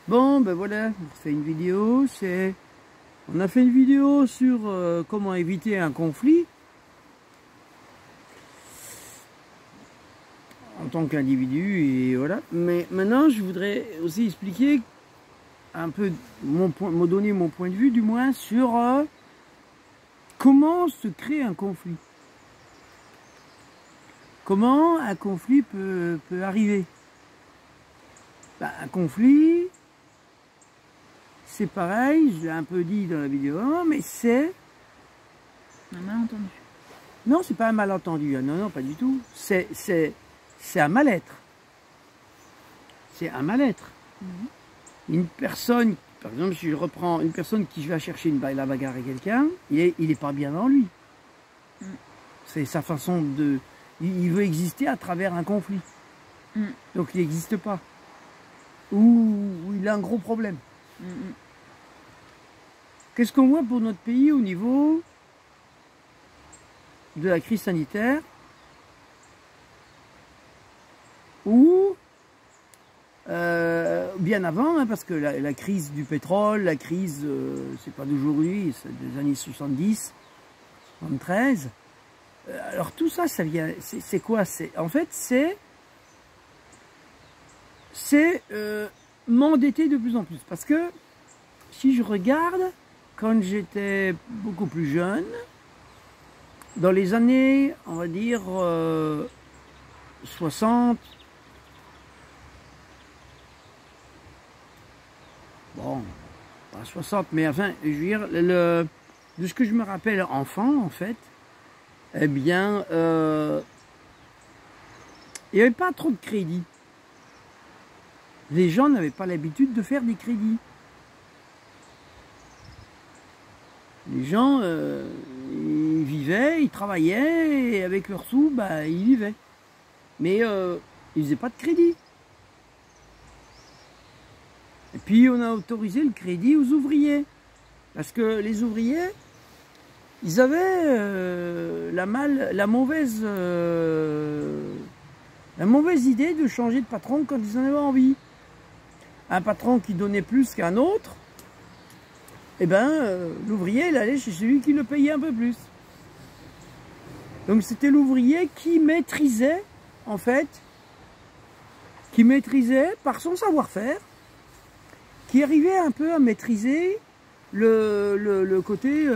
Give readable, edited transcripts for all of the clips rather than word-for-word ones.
Bon, ben voilà, on fait une vidéo. On a fait une vidéo sur comment éviter un conflit en tant qu'individu et voilà. Mais maintenant, je voudrais aussi expliquer un peu me donner mon point de vue, du moins, sur comment se crée un conflit. Comment un conflit peut arriver. Ben, un conflit, c'est pareil, je l'ai un peu dit dans la vidéo, mais c'est... Un malentendu. Non, c'est pas un malentendu, non, non, pas du tout. C'est un mal-être. C'est un mal-être. Une personne, par exemple, si je reprends une personne qui va chercher la bagarre avec quelqu'un, il n'est pas bien dans lui. C'est sa façon de... Il veut exister à travers un conflit. Donc il n'existe pas. Ou il a un gros problème. Qu'est-ce qu'on voit pour notre pays au niveau de la crise sanitaire, ou bien avant, parce que la crise du pétrole, la crise, c'est pas d'aujourd'hui, c'est des années 70, 73. Alors tout ça, ça vient, c'est quoi? En fait, c'est m'endetter de plus en plus. Parce que si je regarde, quand j'étais beaucoup plus jeune, dans les années, on va dire, 60, bon, pas 60, mais enfin, je veux dire, de ce que je me rappelle enfant, en fait, eh bien, il n'y avait pas trop de crédit. Les gens n'avaient pas l'habitude de faire des crédits. Les gens, ils vivaient, ils travaillaient, et avec leurs sous, bah, ils vivaient. Mais ils faisaient pas de crédit. Et puis on a autorisé le crédit aux ouvriers. Parce que les ouvriers, ils avaient la mauvaise idée de changer de patron quand ils en avaient envie. Un patron qui donnait plus qu'un autre, eh ben, l'ouvrier, il allait chez celui qui le payait un peu plus. Donc c'était l'ouvrier qui maîtrisait, en fait, par son savoir-faire, qui arrivait un peu à maîtriser le côté,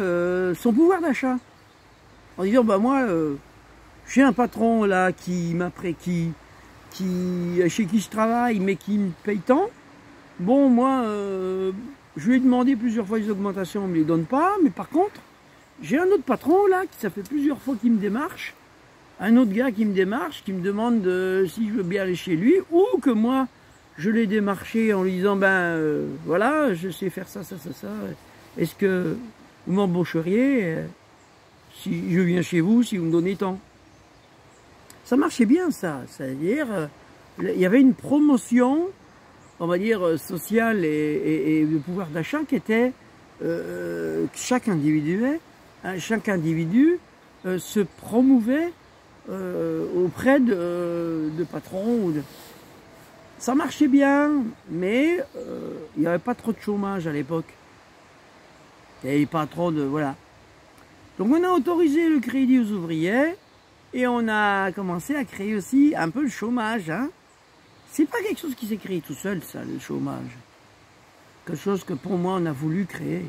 son pouvoir d'achat. En disant, bah moi, j'ai un patron là chez qui je travaille, mais qui me paye tant. Bon, moi, je lui ai demandé plusieurs fois des augmentations, on ne me les donne pas. Mais par contre, j'ai un autre patron là, qui ça fait plusieurs fois qu'il me démarche. Un autre gars qui me démarche, qui me demande si je veux bien aller chez lui. Ou que moi, je l'ai démarché en lui disant, ben voilà, je sais faire ça, ça, ça, ça. Est-ce que vous m'embaucheriez si je viens chez vous, si vous me donnez tant? Ça marchait bien, ça. C'est-à-dire, il y avait une promotion, on va dire, sociale et de pouvoir d'achat qui était chaque individu se promouvait auprès de patrons. Ça marchait bien, mais il n'y avait pas trop de chômage à l'époque. Il n'y avait pas trop de... Voilà. Donc on a autorisé le crédit aux ouvriers et on a commencé à créer aussi un peu le chômage, hein. C'est pas quelque chose qui s'est créé tout seul, ça, le chômage. Quelque chose que pour moi, on a voulu créer.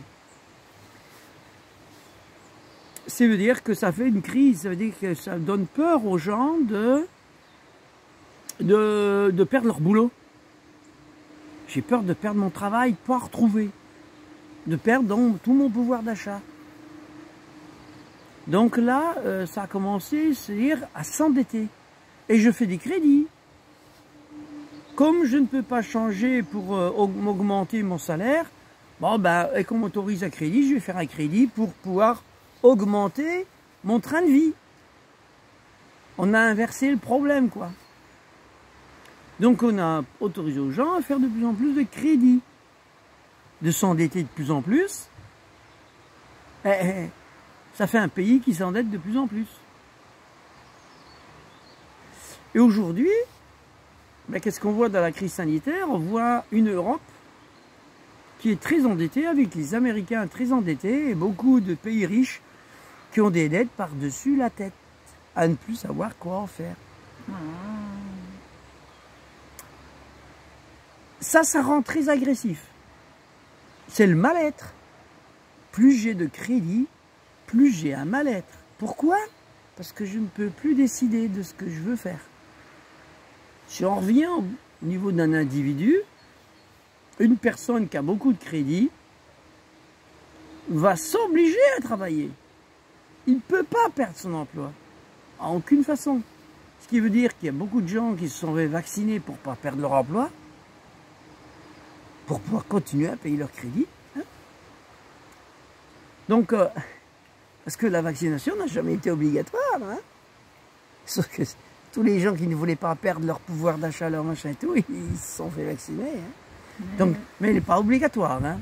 Ça veut dire que ça fait une crise, ça veut dire que ça donne peur aux gens de perdre leur boulot. J'ai peur de perdre mon travail, pas retrouver. De perdre donc tout mon pouvoir d'achat. Donc là, ça a commencé, c'est-à-dire à s'endetter. Et je fais des crédits. Comme je ne peux pas changer pour m'augmenter mon salaire, bon ben, et qu'on m'autorise un crédit, je vais faire un crédit pour pouvoir augmenter mon train de vie. On a inversé le problème, quoi. Donc on a autorisé aux gens à faire de plus en plus de crédits, de s'endetter de plus en plus. Ça fait un pays qui s'endette de plus en plus. Et aujourd'hui, ben, qu'est-ce qu'on voit dans la crise sanitaire? On voit une Europe qui est très endetté, avec les Américains très endettés et beaucoup de pays riches qui ont des dettes par-dessus la tête, à ne plus savoir quoi en faire. Oh. Ça rend très agressif. C'est le mal-être. Plus j'ai de crédit, plus j'ai un mal-être. Pourquoi? Parce que je ne peux plus décider de ce que je veux faire. Si on revient au niveau d'un individu, une personne qui a beaucoup de crédit va s'obliger à travailler. Il ne peut pas perdre son emploi. En aucune façon. Ce qui veut dire qu'il y a beaucoup de gens qui se sont fait vacciner pour ne pas perdre leur emploi, pour pouvoir continuer à payer leur crédit. Hein. Donc, parce que la vaccination n'a jamais été obligatoire. Hein. Sauf que tous les gens qui ne voulaient pas perdre leur pouvoir d'achat, leur machin et tout, ils se sont fait vacciner. Hein. Donc, mais elle n'est pas obligatoire. Hein.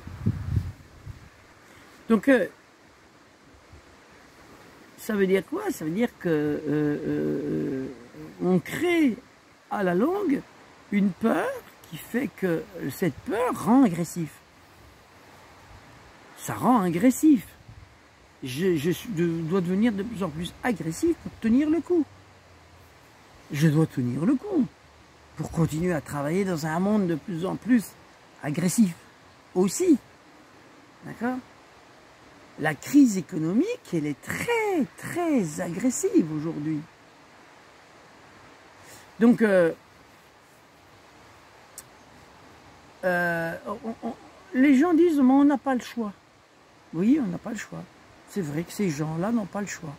Donc, ça veut dire quoi? Ça veut dire que on crée à la longue une peur qui fait que cette peur rend agressif. Ça rend agressif. Je dois devenir de plus en plus agressif pour tenir le coup. Je dois tenir le coup pour continuer à travailler dans un monde de plus en plus agressif aussi. D'accord? La crise économique, elle est très, très agressive aujourd'hui. Donc, les gens disent, mais on n'a pas le choix. Oui, on n'a pas le choix. C'est vrai que ces gens-là n'ont pas le choix.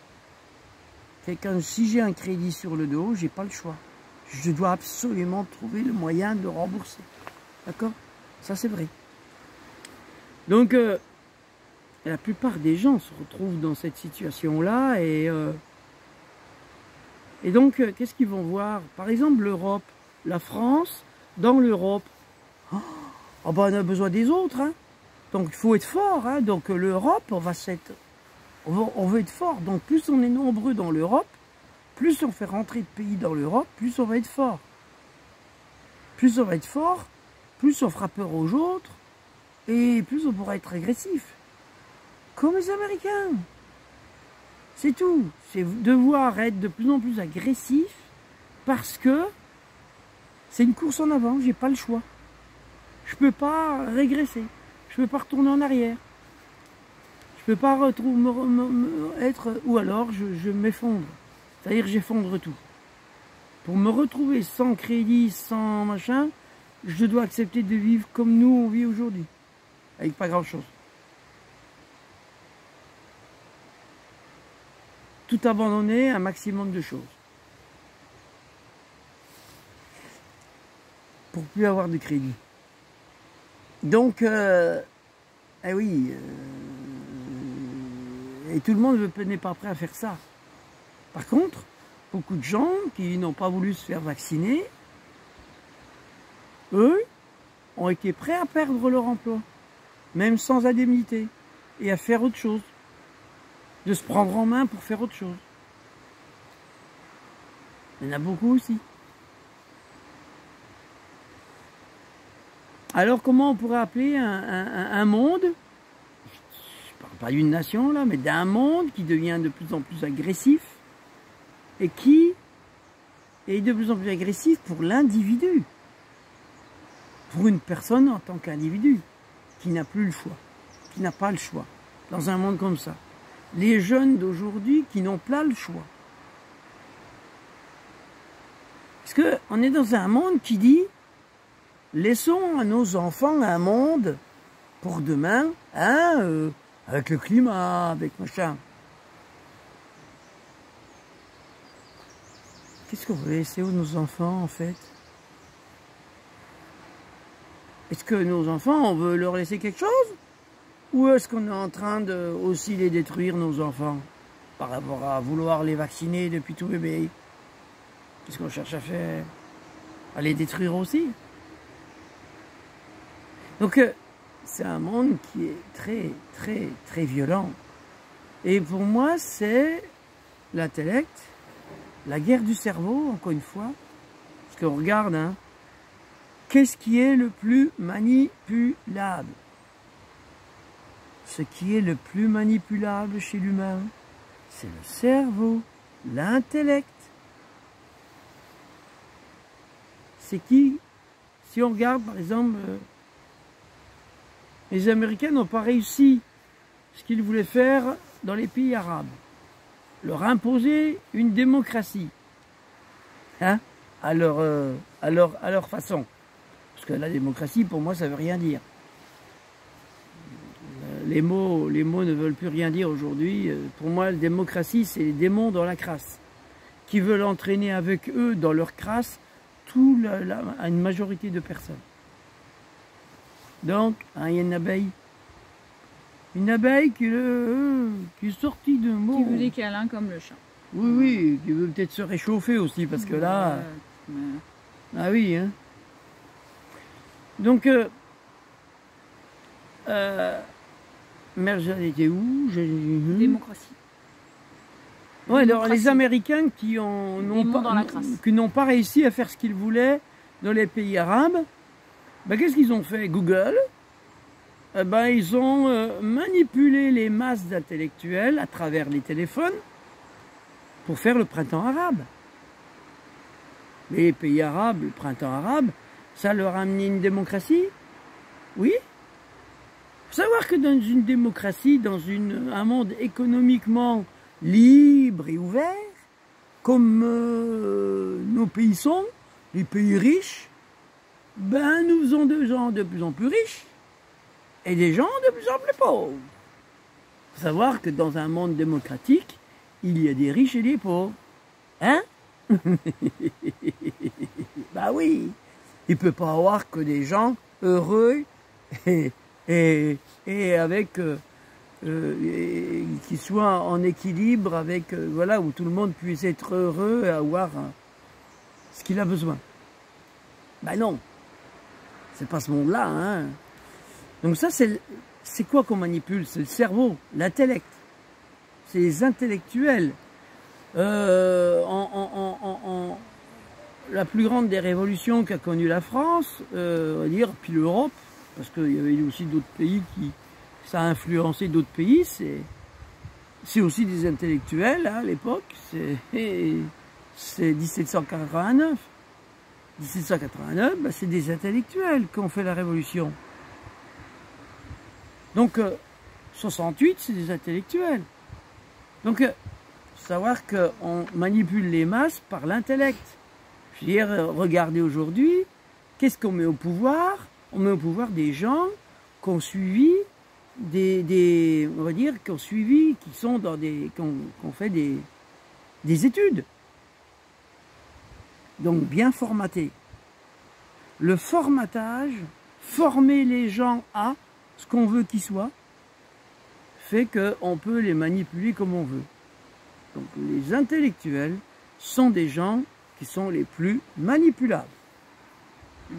Si j'ai un crédit sur le dos, j'ai pas le choix. Je dois absolument trouver le moyen de rembourser. D'accord? Ça, c'est vrai. Donc, la plupart des gens se retrouvent dans cette situation-là et donc, qu'est-ce qu'ils vont voir? Par exemple, l'Europe, la France, dans l'Europe, oh ben, on a besoin des autres. Hein. Donc, il faut être fort. Hein. Donc, l'Europe, on veut être fort. Donc, plus on est nombreux dans l'Europe, plus on fait rentrer de pays dans l'Europe, plus on va être fort. Plus on va être fort, plus on fera peur aux autres, et plus on pourra être agressif. Comme les Américains. C'est tout. C'est devoir être de plus en plus agressif parce que c'est une course en avant. J'ai pas le choix. Je peux pas régresser. Je peux pas retourner en arrière. Je peux pas être... Ou alors je m'effondre. C'est-à-dire j'effondre tout. Pour me retrouver sans crédit, sans machin, je dois accepter de vivre comme nous on vit aujourd'hui. Avec pas grand-chose. Tout abandonner, un maximum de choses. Pour plus avoir de crédit. Donc, eh oui, et tout le monde n'est pas prêt à faire ça. Par contre, beaucoup de gens qui n'ont pas voulu se faire vacciner, eux, ont été prêts à perdre leur emploi, même sans indemnité, et à faire autre chose. De se prendre en main pour faire autre chose. Il y en a beaucoup aussi. Alors comment on pourrait appeler un monde, je ne parle pas d'une nation là, mais d'un monde qui devient de plus en plus agressif et qui est de plus en plus agressif pour l'individu, pour une personne en tant qu'individu, qui n'a plus le choix, qui n'a pas le choix, dans un monde comme ça. Les jeunes d'aujourd'hui qui n'ont pas le choix. Parce qu'on est dans un monde qui dit, laissons à nos enfants un monde pour demain, hein, avec le climat, avec machin. Qu'est-ce qu'on veut laisser aux nos enfants en fait? Est-ce que nos enfants, on veut leur laisser quelque chose? Ou est-ce qu'on est en train de aussi les détruire, nos enfants, par rapport à vouloir les vacciner depuis tout bébé? Qu'est-ce qu'on cherche à faire? À les détruire aussi? Donc, c'est un monde qui est très, très, très violent. Et pour moi, c'est l'intellect, la guerre du cerveau, encore une fois. Parce qu'on regarde, hein, qu'est-ce qui est le plus manipulable? ce qui est le plus manipulable chez l'humain, c'est le cerveau, l'intellect. C'est qui? Si on regarde, par exemple, les Américains n'ont pas réussi ce qu'ils voulaient faire dans les pays arabes. Leur imposer une démocratie, hein, à leur façon. Parce que la démocratie, pour moi, ça ne veut rien dire. Les mots ne veulent plus rien dire aujourd'hui. Pour moi, la démocratie, c'est les démons dans la crasse, qui veulent entraîner avec eux, dans leur crasse, une majorité de personnes. Donc, il y a une abeille. Une abeille qui est sortie de mots. Qui veut des câlins comme le chat. Oui, oui, qui veut peut-être se réchauffer aussi, parce que là... Ah oui, hein. Donc, merde, j'en étais où? Démocratie. Ouais, alors les Américains qui n'ont pas réussi à faire ce qu'ils voulaient dans les pays arabes, ben, qu'est-ce qu'ils ont fait? Google, ben, ils ont manipulé les masses d'intellectuels à travers les téléphones pour faire le printemps arabe. Les pays arabes, le printemps arabe, ça leur a amené une démocratie? Oui. Il faut savoir que dans une démocratie, dans un monde économiquement libre et ouvert, comme nos pays sont, les pays riches, ben nous faisons des gens de plus en plus riches et des gens de plus en plus pauvres. Il faut savoir que dans un monde démocratique, il y a des riches et des pauvres. Hein? Bah oui, il ne peut pas y avoir que des gens heureux et avec qui soient en équilibre avec voilà, où tout le monde puisse être heureux et avoir ce qu'il a besoin. Ben non, c'est pas ce monde-là, hein. Donc ça, c'est quoi qu'on manipule? C'est le cerveau, l'intellect. C'est les intellectuels. La plus grande des révolutions qu'a connue la France, on va dire, puis l'Europe, parce qu'il y avait aussi d'autres pays qui... Ça a influencé d'autres pays, c'est aussi des intellectuels, hein, à l'époque, c'est 1789. 1789, ben, c'est des intellectuels qui ont fait la révolution. Donc, 68, c'est des intellectuels. Donc, savoir qu'on manipule les masses par l'intellect. Je veux dire, regardez aujourd'hui, qu'est-ce qu'on met au pouvoir? On met au pouvoir des gens qui ont suivi on va dire, qui ont suivi, qui sont dans qui ont fait des études. Donc bien formatés. Le formatage, former les gens à ce qu'on veut qu'ils soient, fait qu'on peut les manipuler comme on veut. Donc les intellectuels sont des gens qui sont les plus manipulables.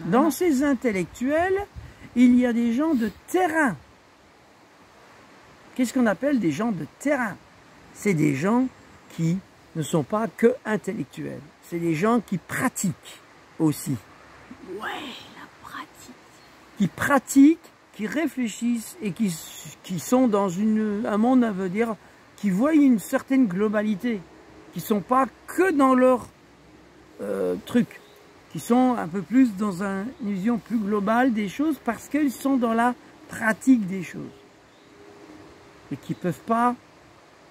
Dans ces intellectuels, il y a des gens de terrain. Qu'est-ce qu'on appelle des gens de terrain? C'est des gens qui ne sont pas que intellectuels. C'est des gens qui pratiquent aussi. Ouais, la pratique. Qui pratiquent, qui réfléchissent et qui sont dans un monde, à veut dire, qui voient une certaine globalité, qui ne sont pas que dans leur truc, qui sont un peu plus dans une vision plus globale des choses parce qu'ils sont dans la pratique des choses. Et qui ne peuvent pas,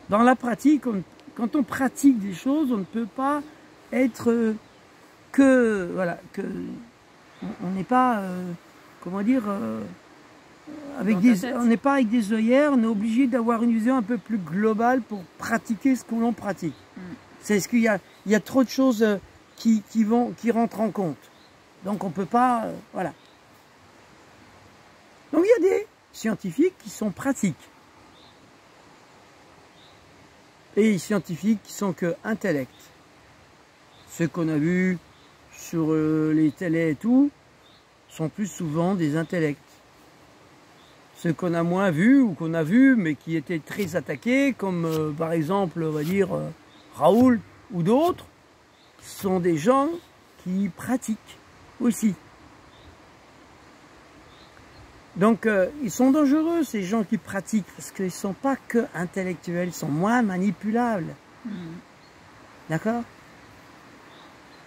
dans la pratique, quand on pratique des choses, on ne peut pas être voilà, on n'est pas, comment dire, on n'est pas avec des œillères, on est obligé d'avoir une vision un peu plus globale pour pratiquer ce que l'on pratique. C'est ce qu'il y a trop de choses qui rentrent en compte. Donc on ne peut pas, voilà. Donc il y a des scientifiques qui sont pratiques. Et les scientifiques qui sont que intellect. Ceux qu'on a vus sur les télés et tout, sont plus souvent des intellects. Ceux qu'on a moins vus ou qu'on a vus mais qui étaient très attaqués, comme par exemple, on va dire, Raoul ou d'autres, sont des gens qui pratiquent aussi. Donc, ils sont dangereux, ces gens qui pratiquent, parce qu'ils ne sont pas que intellectuels, ils sont moins manipulables. D'accord?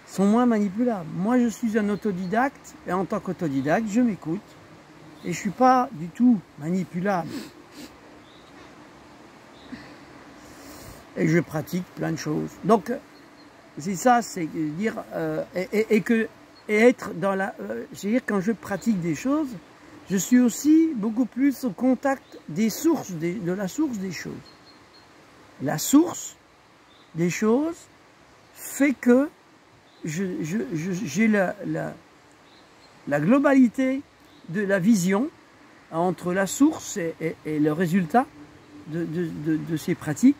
Ils sont moins manipulables. Moi, je suis un autodidacte, et en tant qu'autodidacte, je m'écoute, et je ne suis pas du tout manipulable. Et je pratique plein de choses. Donc, c'est ça, c'est dire, et être dans la... c'est-à-dire, quand je pratique des choses, je suis aussi beaucoup plus au contact des sources, de la source des choses. La source des choses fait que j'ai la globalité de la vision entre la source et le résultat de ces pratiques,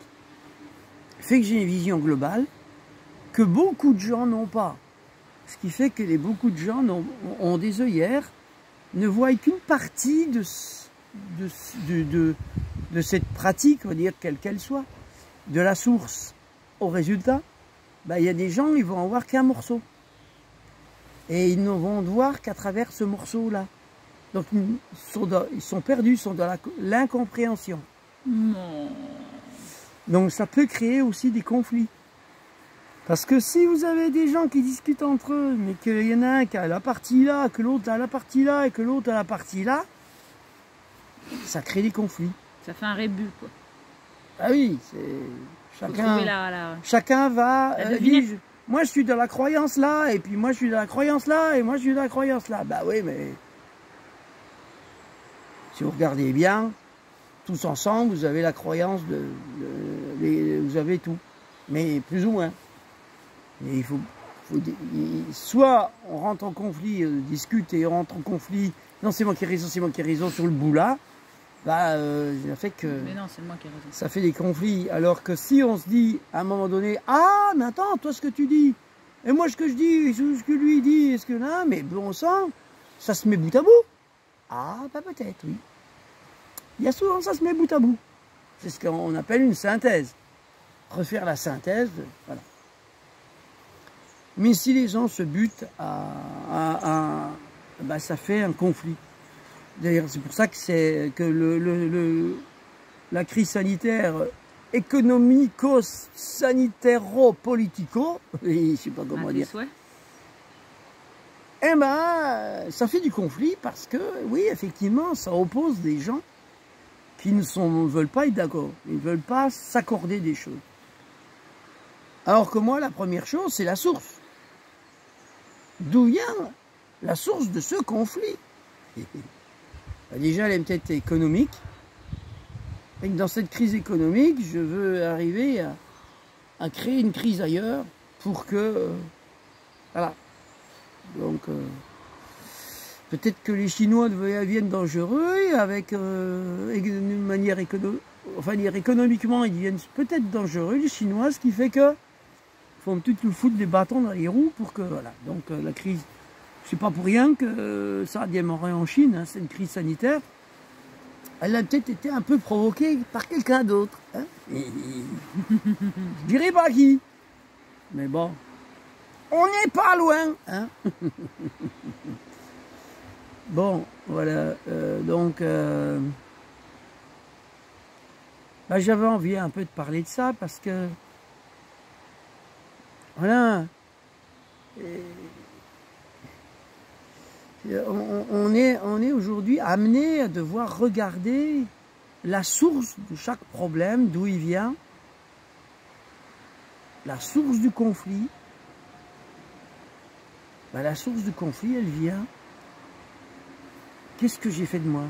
fait que j'ai une vision globale que beaucoup de gens n'ont pas. Ce qui fait que beaucoup de gens ont des œillères, ne voient qu'une partie de cette pratique, on va dire, quelle qu'elle soit, de la source au résultat. Ben, y a des gens, ils vont en voir qu'un morceau. Et ils ne vont voir qu'à travers ce morceau-là. Donc ils sont perdus, ils sont dans l'incompréhension. Donc ça peut créer aussi des conflits. Parce que si vous avez des gens qui discutent entre eux, mais qu'il y en a un qui a la partie là, que l'autre a la partie là, et que l'autre a la partie là, ça crée des conflits. Ça fait un rébut, quoi. Ah oui, chacun va dire, moi je suis dans la croyance là, et puis moi je suis dans la croyance là, et moi je suis dans la croyance là. Bah oui, mais si vous regardez bien, tous ensemble, vous avez la croyance vous avez tout, mais plus ou moins. Et il faut soit on rentre en conflit, discute et on rentre en conflit, non c'est moi qui ai raison, c'est moi qui ai raison sur le bout là, bah ça fait que mais non, c'est moi qui ai raison. Ça fait des conflits. Alors que si on se dit à un moment donné, ah mais attends, toi ce que tu dis, et moi ce que je dis, ce que lui dit, est-ce que là, mais bon sang, ça se met bout à bout. Ah bah peut-être, oui. Il y a souvent ça se met bout à bout. C'est ce qu'on appelle une synthèse. Refaire la synthèse, voilà. Mais si les gens se butent bah, ça fait un conflit. D'ailleurs, c'est pour ça que la crise sanitaire économico-sanitairo-politico, je sais pas comment dire. Eh ben, ça fait du conflit parce que, oui, effectivement, ça oppose des gens qui ne veulent pas être d'accord. Ils ne veulent pas s'accorder des choses. Alors que moi, la première chose, c'est la source. D'où vient la source de ce conflit? Déjà, elle est peut-être économique. Et dans cette crise économique, je veux arriver à créer une crise ailleurs pour que... voilà. Donc, peut-être que les Chinois deviennent dangereux et avec une manière économiquement, ils deviennent peut-être dangereux, les Chinois, ce qui fait que faut peut-être nous foutre des bâtons dans les roues pour que, voilà. Donc, la crise, c'est pas pour rien que ça a démarré en Chine, hein, c'est une crise sanitaire. Elle a peut-être été un peu provoquée par quelqu'un d'autre. Hein. Je dirais pas qui. Mais bon, on n'est pas loin. Hein. Bon, voilà. Donc, bah, j'avais envie un peu de parler de ça parce que, voilà. On est aujourd'hui amené à devoir regarder la source de chaque problème, d'où il vient, la source du conflit. Ben, la source du conflit, elle vient. Qu'est-ce que j'ai fait de moi?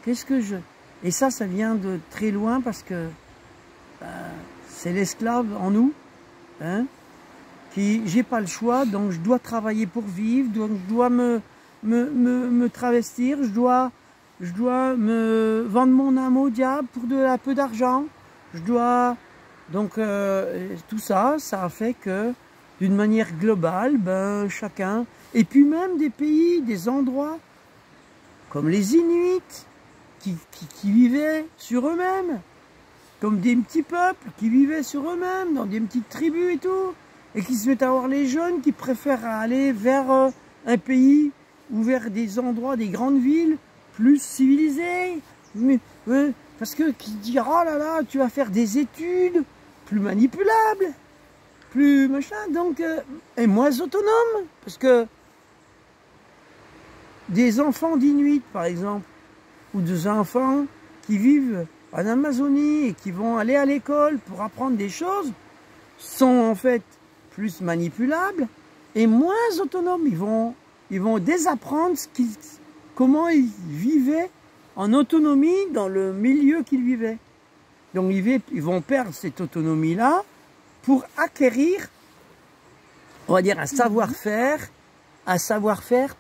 Qu'est-ce que je... Et ça vient de très loin parce que c'est l'esclave en nous, hein? J'ai pas le choix, donc je dois travailler pour vivre, donc je dois me travestir, je dois me vendre mon âme au diable pour un peu d'argent, je dois... Donc tout ça a fait que d'une manière globale, ben, chacun, et puis même des pays, des endroits, comme les Inuits, qui vivaient sur eux-mêmes, comme des petits peuples qui vivaient sur eux-mêmes, dans des petites tribus et tout, et qui se mettent à voir les jeunes qui préfèrent aller vers un pays ou vers des endroits, des grandes villes plus civilisées. Mais, parce que qui dit, oh là là, tu vas faire des études plus manipulables, plus machin, donc, et moins autonomes. Parce que des enfants d'Inuit, par exemple, ou des enfants qui vivent en Amazonie et qui vont aller à l'école pour apprendre des choses, sont en fait plus manipulables et moins autonomes. Ils vont désapprendre comment ils vivaient en autonomie dans le milieu qu'ils vivaient. Donc ils vont perdre cette autonomie-là pour acquérir, on va dire, un savoir-faire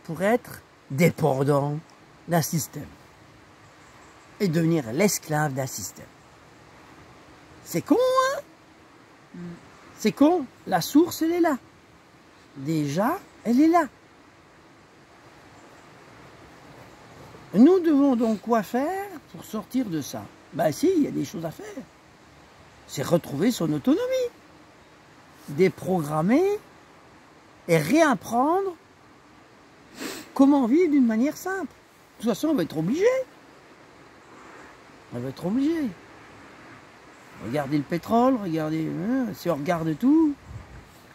pour être dépendant d'un système et devenir l'esclave d'un système. C'est con, hein? C'est con. La source, elle est là. Déjà, elle est là. Nous devons donc quoi faire pour sortir de ça? Ben si, il y a des choses à faire. C'est retrouver son autonomie. Déprogrammer et réapprendre comment vivre d'une manière simple. De toute façon, on va être obligé. On va être obligé. Regardez le pétrole, regardez, si on regarde tout,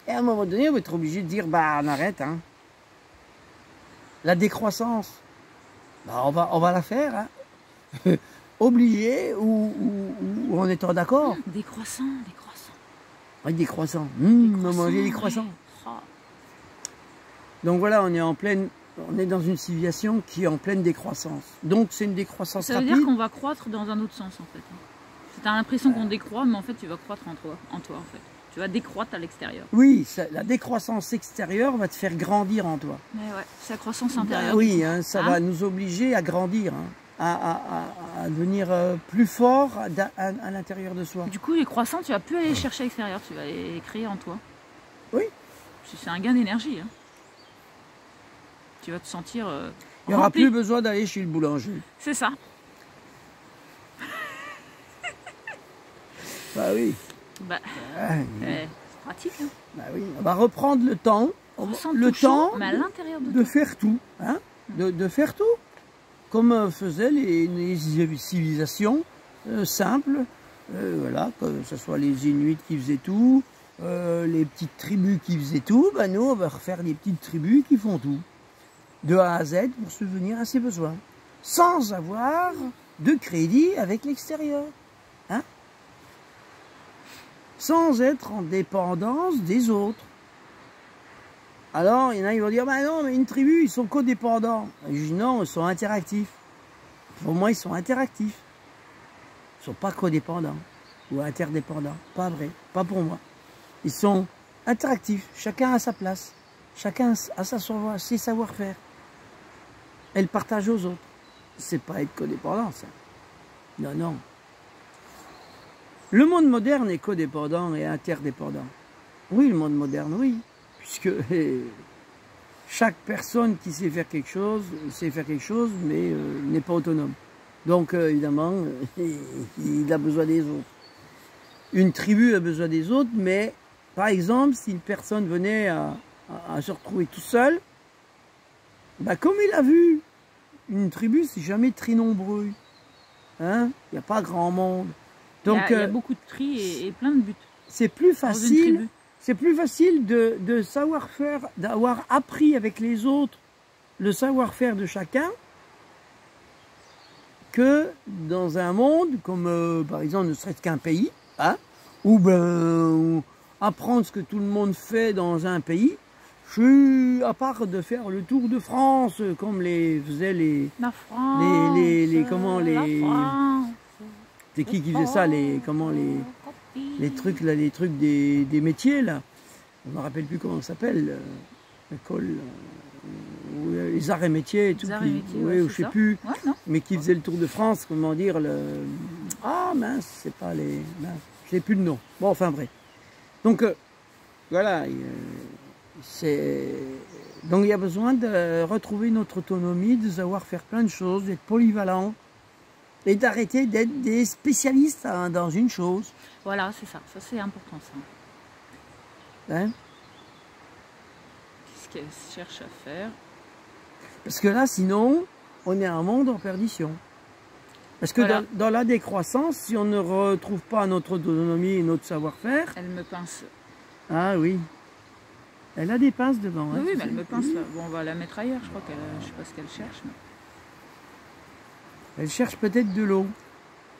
et à un moment donné, on va être obligé de dire, bah on arrête, hein. La décroissance, bah, on va la faire, hein. Obligé ou en étant d'accord. Décroissant. Oui, décroissant. On va manger des croissants. Ouais. Donc voilà, on est dans une civilisation qui est en pleine décroissance. Donc c'est une décroissance rapide. Ça veut dire qu'on va croître dans un autre sens en fait. Tu as l'impression qu'on décroît, mais en fait tu vas croître en toi en fait. Tu vas décroître à l'extérieur. Oui, la décroissance extérieure va te faire grandir en toi. Mais ouais, c'est la croissance intérieure. Oui, hein, ça va nous obliger à grandir, hein, à devenir plus fort à l'intérieur de soi. Du coup, les croissants, tu vas plus aller les chercher à l'extérieur, tu vas les créer en toi. Oui. C'est un gain d'énergie. Hein. Tu vas te sentir il n'y aura plus besoin d'aller chez le boulanger. C'est ça. Bah oui. Bah, c'est pratique. Hein. Bah oui. On va reprendre le temps. Mais à l'intérieur de faire tout. Hein, de faire tout. Comme faisaient les civilisations simples. Voilà, que ce soit les Inuits qui faisaient tout, les petites tribus qui faisaient tout. Bah nous, on va refaire les petites tribus qui font tout. De A à Z pour subvenir à ses besoins. Sans avoir de crédit avec l'extérieur. Hein? Sans être en dépendance des autres. Alors, il y en a qui vont dire, bah non, mais une tribu, ils sont codépendants. Je dis non, ils sont interactifs. Pour moi, ils sont interactifs. Ils ne sont pas codépendants ou interdépendants. Pas vrai, pas pour moi. Ils sont interactifs. Chacun a sa place. Chacun a ses savoir-faire. Elle partage aux autres. C'est pas être codépendant, ça. Non, non. Le monde moderne est codépendant et interdépendant. Oui, le monde moderne, oui. Puisque chaque personne qui sait faire quelque chose, mais n'est pas autonome. Donc, évidemment, il a besoin des autres. Une tribu a besoin des autres, mais, par exemple, si une personne venait à se retrouver tout seul, bah, comme il a vu, une tribu, c'est jamais très nombreux. Hein? Il n'y a pas grand monde. Donc, il y a beaucoup de tri et plein de buts. C'est plus facile. C'est plus facile de savoir-faire, d'avoir appris avec les autres le savoir-faire de chacun que dans un monde comme, par exemple, ne serait-ce qu'un pays, hein, ou apprendre ce que tout le monde fait dans un pays. À part de faire le tour de France comme faisaient les... La France, c'est qui faisait ça, les trucs là, les trucs des métiers là. On ne me rappelle plus comment ça s'appelle, l'école, les arts et métiers et tout. Oui, je sais plus, ouais, mais qui faisait le tour de France, comment dire, ah mince, c'est pas les... Mince, je sais plus le nom. Bon, enfin bref. Donc, voilà, donc il y a besoin de retrouver notre autonomie, de savoir faire plein de choses, d'être polyvalent et d'arrêter d'être des spécialistes dans une chose. Voilà, c'est ça. Ça, c'est important, ça. Hein? Qu'est-ce qu'elle cherche à faire? Parce que là, sinon, on est un monde en perdition. Parce que Voilà. dans la décroissance, si on ne retrouve pas notre autonomie et notre savoir-faire... Elle me pince. Ah oui. Elle a des pinces devant. Oui, hein, oui, tu mais elle sais. me pince là. Bon, on va la mettre ailleurs, je crois qu'elle, je sais pas ce qu'elle cherche. Mais... Elle cherche peut-être de l'eau.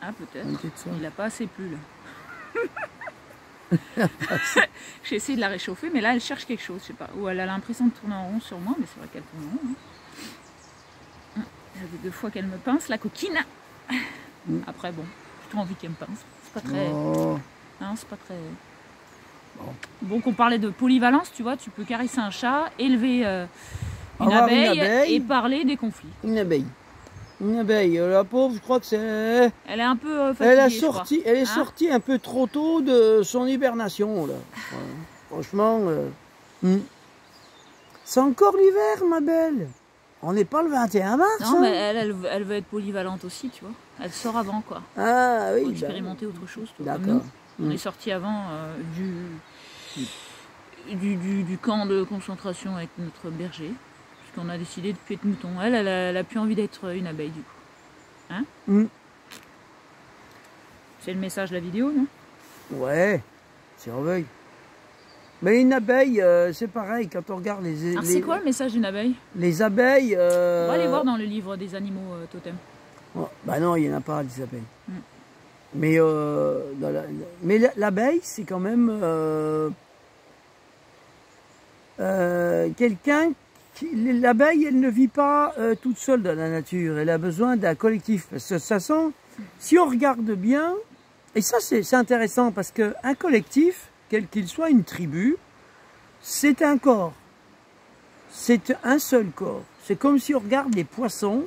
Ah, peut-être. Peut-être ça. Il a pas assez plu là. J'ai essayé de la réchauffer, mais là elle cherche quelque chose, je sais pas. Ou elle a l'impression de tourner en rond sur moi, mais c'est vrai qu'elle tourne en rond. Hein. Ça fait 2 fois qu'elle me pince, la coquine. Après, bon, j'ai plutôt envie qu'elle me pince. C'est pas très. Oh. Non, c'est pas très. Bon. Donc on parlait de polyvalence, tu vois, tu peux caresser un chat, élever une Avoir une abeille abeille. et parler des conflits. Une abeille. Une abeille. La pauvre, je crois que c'est... Elle est un peu fatiguée, Elle, je crois. elle est Hein? sortie un peu trop tôt de son hibernation, là. Voilà. Franchement... C'est encore l'hiver, ma belle. On n'est pas le 21 mars. Non, hein. mais elle veut être polyvalente aussi, tu vois. Elle sort avant, quoi. Ah oui. Pour bah, expérimenter autre chose. Tu vois, comme D'accord. nous. On est sorti avant du camp de concentration avec notre berger. Puisqu'on a décidé de plus être mouton. Elle a plus envie d'être une abeille, du coup. Hein? C'est le message de la vidéo, non? Ouais, si on veut. Mais une abeille, c'est pareil, quand on regarde Alors c'est quoi le message d'une abeille? les abeilles... On va aller voir dans le livre des animaux totems. Oh, bah non, il n'y en a pas des abeilles. Mais, l'abeille, c'est quand même quelqu'un qui... L'abeille, elle ne vit pas toute seule dans la nature. Elle a besoin d'un collectif. Parce que de toute façon, si on regarde bien, et ça c'est intéressant parce qu'un collectif, quel qu'il soit, une tribu, c'est un corps. C'est un seul corps. C'est comme si on regarde les poissons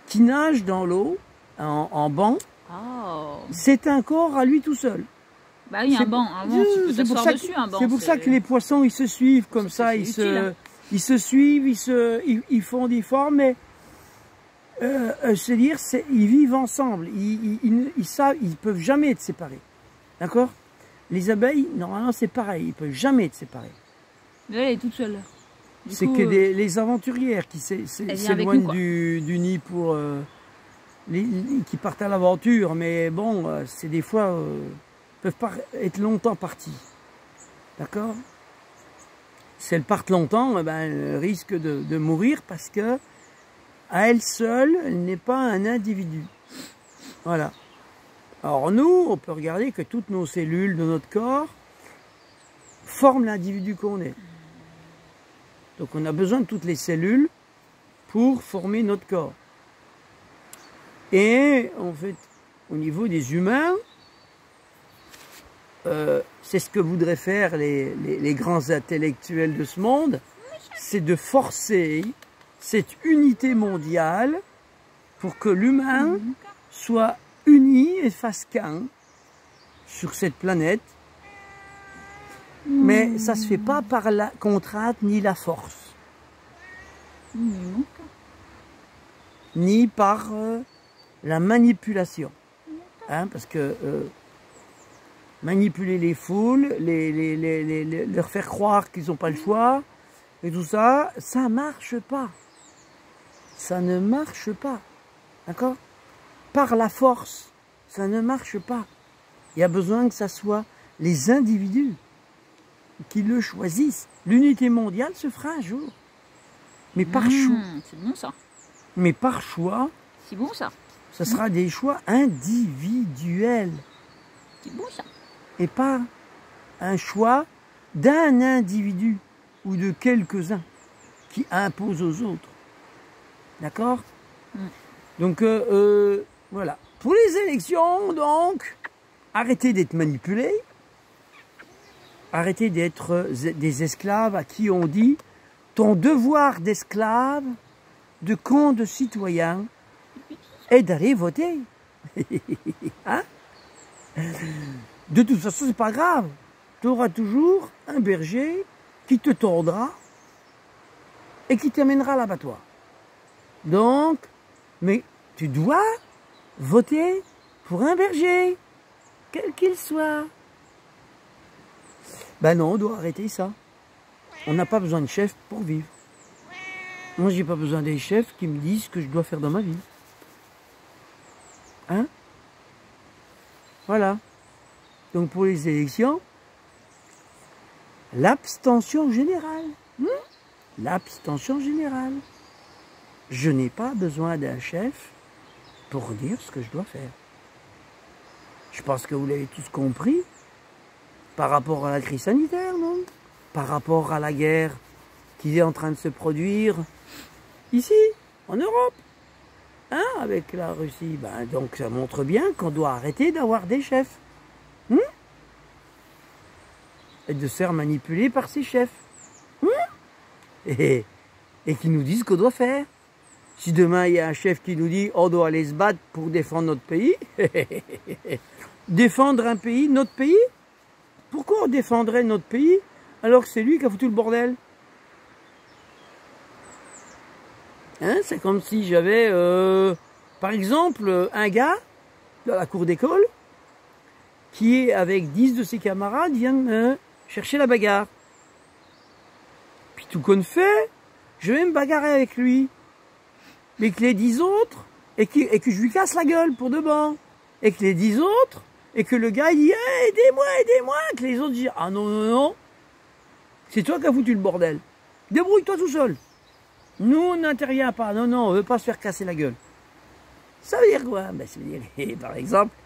qui nagent dans l'eau en banc. Oh. C'est un corps à lui tout seul. Bah oui, un banc, tu peux t'asseoir dessus, un banc. C'est pour ça que les poissons, ils se suivent comme ça, ils utile. se suivent, ils font des formes, mais c'est-à-dire, ils vivent ensemble, ils savent, ils peuvent jamais être séparés. D'accord? Les abeilles, normalement, c'est pareil, ils peuvent jamais être séparés. Mais elle est toute seule. C'est que les aventurières qui s'éloignent du nid pour... qui partent à l'aventure, mais bon, c'est des fois... peuvent pas être longtemps partis. D'accord? Si elles partent longtemps, eh ben, elles risquent de mourir parce que à elle seule, elle n'est pas un individu. Voilà. Alors nous, on peut regarder que toutes nos cellules de notre corps forment l'individu qu'on est. Donc on a besoin de toutes les cellules pour former notre corps. Et en fait, au niveau des humains, c'est ce que voudraient faire les grands intellectuels de ce monde, c'est de forcer cette unité mondiale pour que l'humain soit uni et fasse qu'un sur cette planète. Mais ça ne se fait pas par la contrainte ni la force. Ni par la manipulation. Hein, parce que manipuler les foules, leur faire croire qu'ils n'ont pas le choix, et tout ça, ça ne marche pas. Ça ne marche pas. D'accord? Par la force, ça ne marche pas. Il y a besoin que ça soit les individus qui le choisissent. L'unité mondiale se fera un jour. Mais par choix. C'est bon ça. Mais par choix. C'est bon ça. Ce sera des choix individuels. C'est bon ça. Et pas un choix d'un individu ou de quelques-uns qui imposent aux autres. D'accord? Donc, voilà. Pour les élections, donc, arrêtez d'être manipulés. Arrêtez d'être des esclaves à qui on dit ton devoir d'esclave, de con de citoyen, est d'aller voter. Hein? De toute façon, c'est pas grave. Tu auras toujours un berger qui te tordra et qui t'amènera à l'abattoir. Donc, mais tu dois voter pour un berger, quel qu'il soit. Ben non, on doit arrêter ça. On n'a pas besoin de chef pour vivre. Moi, j'ai pas besoin des chefs qui me disent ce que je dois faire dans ma vie. Hein? Voilà. Donc pour les élections, l'abstention générale. L'abstention générale. Je n'ai pas besoin d'un chef pour dire ce que je dois faire. Je pense que vous l'avez tous compris par rapport à la crise sanitaire, non? Par rapport à la guerre qui est en train de se produire ici, en Europe, hein, avec la Russie. Ben, donc ça montre bien qu'on doit arrêter d'avoir des chefs. Et de se faire manipuler par ces chefs. Et qui nous disent ce qu'on doit faire. Si demain il y a un chef qui nous dit on doit aller se battre pour défendre notre pays, défendre un pays, notre pays, pourquoi on défendrait notre pays alors que c'est lui qui a foutu le bordel? Hein, c'est comme si j'avais, par exemple, un gars dans la cour d'école qui, avec 10 de ses camarades, vient chercher la bagarre. Puis tout qu'on fait, je vais me bagarrer avec lui. Mais que les 10 autres, et que je lui casse la gueule pour de bon. Et que les 10 autres, et que le gars il dit hey, aidez-moi, aidez-moi, que les autres disent ah non, non, non, c'est toi qui as foutu le bordel. Débrouille-toi tout seul. Nous, on n'intervient pas. Non, non, on ne veut pas se faire casser la gueule. Ça veut dire quoi? Ben, ça veut dire, par exemple,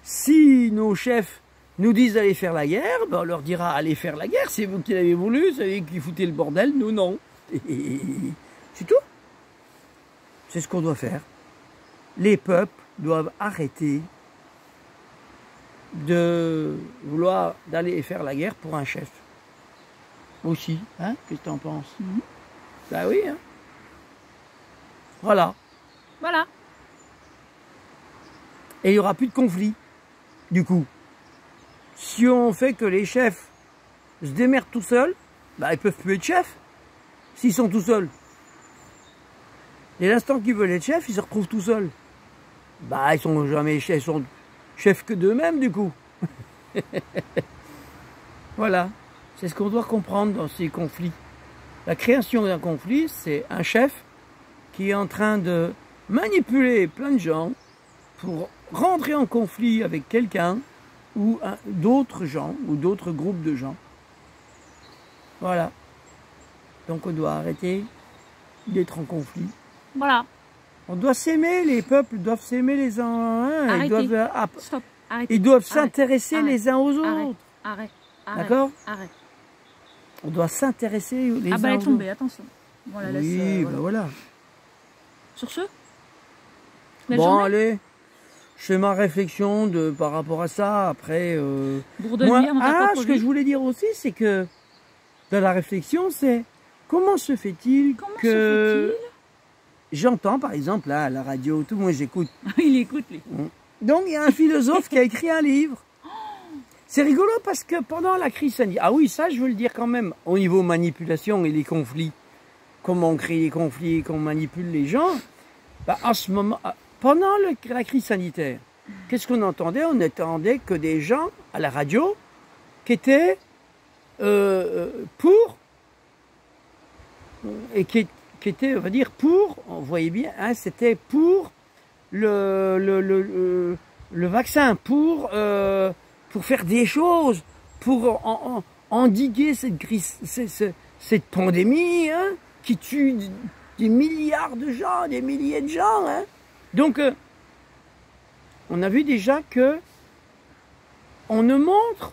si nos chefs nous disent d'aller faire la guerre, ben on leur dira allez faire la guerre, c'est vous qui l'avez voulu, c'est vous qui foutez le bordel, nous non. C'est tout. C'est ce qu'on doit faire. Les peuples doivent arrêter de vouloir d'aller faire la guerre pour un chef. Aussi, hein? Qu'est-ce que tu en penses? Ben oui, hein. Voilà. Voilà. Et il n'y aura plus de conflit, du coup. Si on fait que les chefs se démerdent tout seuls, bah ils peuvent plus être chefs, s'ils sont tout seuls. Et l'instant qu'ils veulent être chefs, ils se retrouvent tout seuls. Bah ils sont jamais chefs, ils sont chefs que d'eux-mêmes, du coup. Voilà, c'est ce qu'on doit comprendre dans ces conflits. La création d'un conflit, c'est un chef qui est en train de manipuler plein de gens pour rentrer en conflit avec quelqu'un ou d'autres gens ou d'autres groupes de gens. Voilà. Donc on doit arrêter d'être en conflit. Voilà. On doit s'aimer, les peuples doivent s'aimer les uns. Arrêtez. Stop. Ils doivent s'intéresser les uns aux autres. Arrête. D'accord? Arrête. On doit s'intéresser les uns aux autres. Ah bah elle est tombée, attention. Voilà, oui, ben voilà. Sur ce, bon, allez, je fais ma réflexion par rapport à ça. Après, ce que je voulais dire aussi, c'est que dans la réflexion, c'est comment se fait-il que j'entends, par exemple, là, à la radio, tout le monde j'écoute. Il écoute, lui. Donc, il y a un philosophe qui a écrit un livre. C'est rigolo parce que pendant la crise sanitaire, ah oui, ça, je veux le dire quand même, au niveau manipulation et les conflits, comment on crée les conflits et qu'on manipule les gens, bah, en ce moment, pendant la crise sanitaire, qu'est-ce qu'on entendait? On entendait que des gens à la radio qui étaient pour, et qui étaient, on va dire, pour, on voyait bien, hein, c'était pour le vaccin, pour faire des choses, pour endiguer cette crise, cette pandémie, hein, qui tue des milliards de gens, des milliers de gens. Hein. Donc, on a vu déjà que on ne montre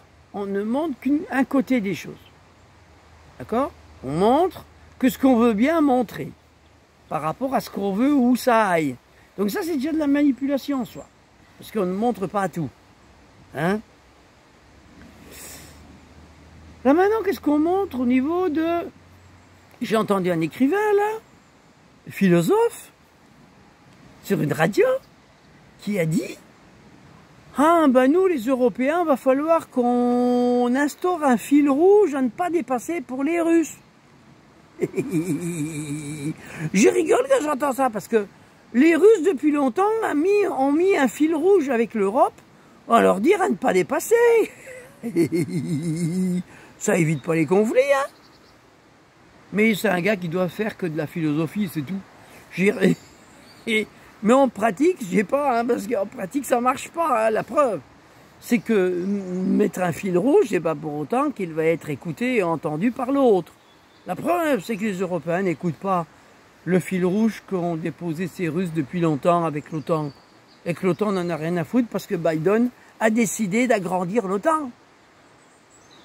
qu'un côté des choses. D'accord? On montre que ce qu'on veut bien montrer par rapport à ce qu'on veut où ça aille. Donc ça, c'est déjà de la manipulation en soi. Parce qu'on ne montre pas tout. Hein? Là maintenant, qu'est-ce qu'on montre au niveau de... J'ai entendu un écrivain là, philosophe, sur une radio, qui a dit « Ah, ben nous les Européens, va falloir qu'on instaure un fil rouge à ne pas dépasser pour les Russes. » Je rigole quand j'entends ça, parce que les Russes, depuis longtemps, ont mis un fil rouge avec l'Europe, on leur dire à ne pas dépasser. Ça évite pas les conflits, hein. Mais c'est un gars qui doit faire que de la philosophie, c'est tout. Mais en pratique, j'ai pas, hein, parce qu'en pratique, ça marche pas. Hein, la preuve, c'est que mettre un fil rouge, c'est pas pour autant qu'il va être écouté et entendu par l'autre. La preuve, c'est que les Européens n'écoutent pas le fil rouge qu'ont déposé ces Russes depuis longtemps avec l'OTAN. Et que l'OTAN n'en a rien à foutre parce que Biden a décidé d'agrandir l'OTAN.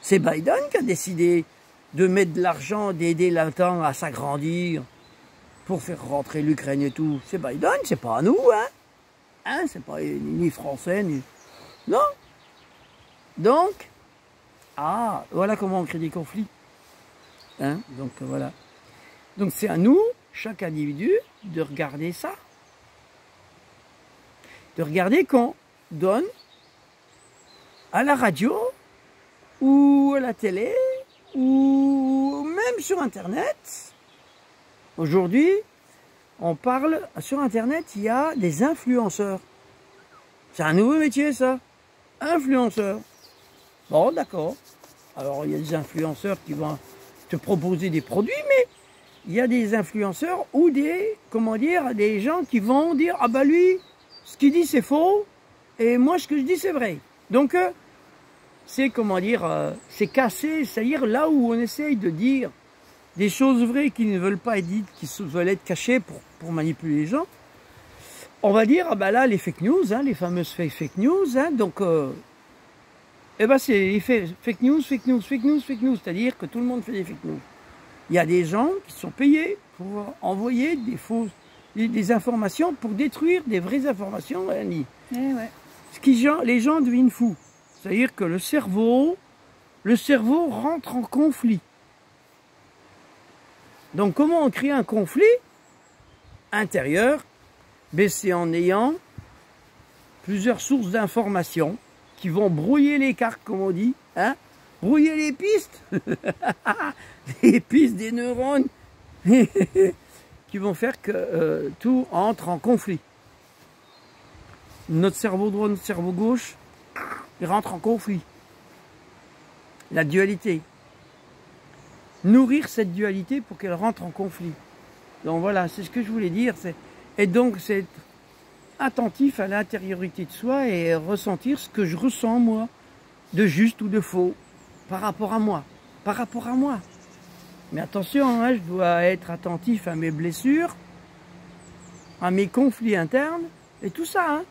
C'est Biden qui a décidé de mettre de l'argent, d'aider l'OTAN à s'agrandir pour faire rentrer l'Ukraine et tout. C'est Biden, c'est pas à nous, hein, c'est pas ni français, ni... Non. Donc, voilà comment on crée des conflits. Hein, donc voilà. Donc c'est à nous, chaque individu, de regarder ça. De regarder qu'on donne à la radio, ou à la télé, ou même sur Internet. Aujourd'hui, on parle, sur Internet, il y a des influenceurs. C'est un nouveau métier, ça. Influenceur. Bon, d'accord. Alors, il y a des influenceurs qui vont te proposer des produits, mais il y a des influenceurs ou des, comment dire, des gens qui vont dire, ah bah lui, ce qu'il dit c'est faux, et moi ce que je dis c'est vrai. Donc, c'est, comment dire, c'est cassé, c'est-à-dire là où on essaye de dire des choses vraies qui ne veulent pas être dites, qui veulent être cachées pour manipuler les gens, on va dire, ah bah là, les fake news, hein, les fameuses fake news, hein, donc, eh ben c'est fake news, c'est-à-dire que tout le monde fait des fake news. Il y a des gens qui sont payés pour envoyer des informations pour détruire des vraies informations, Annie. Ouais. Les gens deviennent fous. C'est-à-dire que le cerveau rentre en conflit. Donc comment on crée un conflit intérieur? Ben, c'est en ayant plusieurs sources d'informations qui vont brouiller les cartes, comme on dit, hein? Brouiller les pistes, les pistes des neurones, qui vont faire que tout entre en conflit. Notre cerveau droit, notre cerveau gauche, ils rentrent en conflit. La dualité. Nourrir cette dualité pour qu'elle rentre en conflit. Donc voilà, c'est ce que je voulais dire. Et donc, c'est être attentif à l'intériorité de soi et ressentir ce que je ressens, moi, de juste ou de faux, par rapport à moi. Mais attention, hein, je dois être attentif à mes blessures, à mes conflits internes, et tout ça. Hein.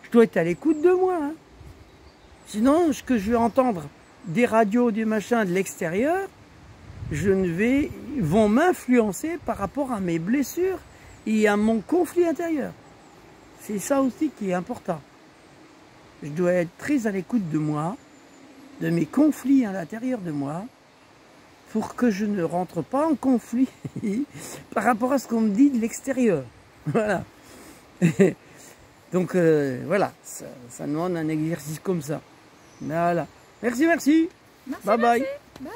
Je dois être à l'écoute de moi. Hein. Sinon, ce que je vais entendre des radios, des machins de l'extérieur, vont m'influencer par rapport à mes blessures et à mon conflit intérieur. C'est ça aussi qui est important. Je dois être très à l'écoute de moi, de mes conflits à l'intérieur de moi, pour que je ne rentre pas en conflit par rapport à ce qu'on me dit de l'extérieur. Voilà. Donc voilà, ça demande un exercice comme ça. Voilà. Merci. Merci, Bye bye. Bye bye.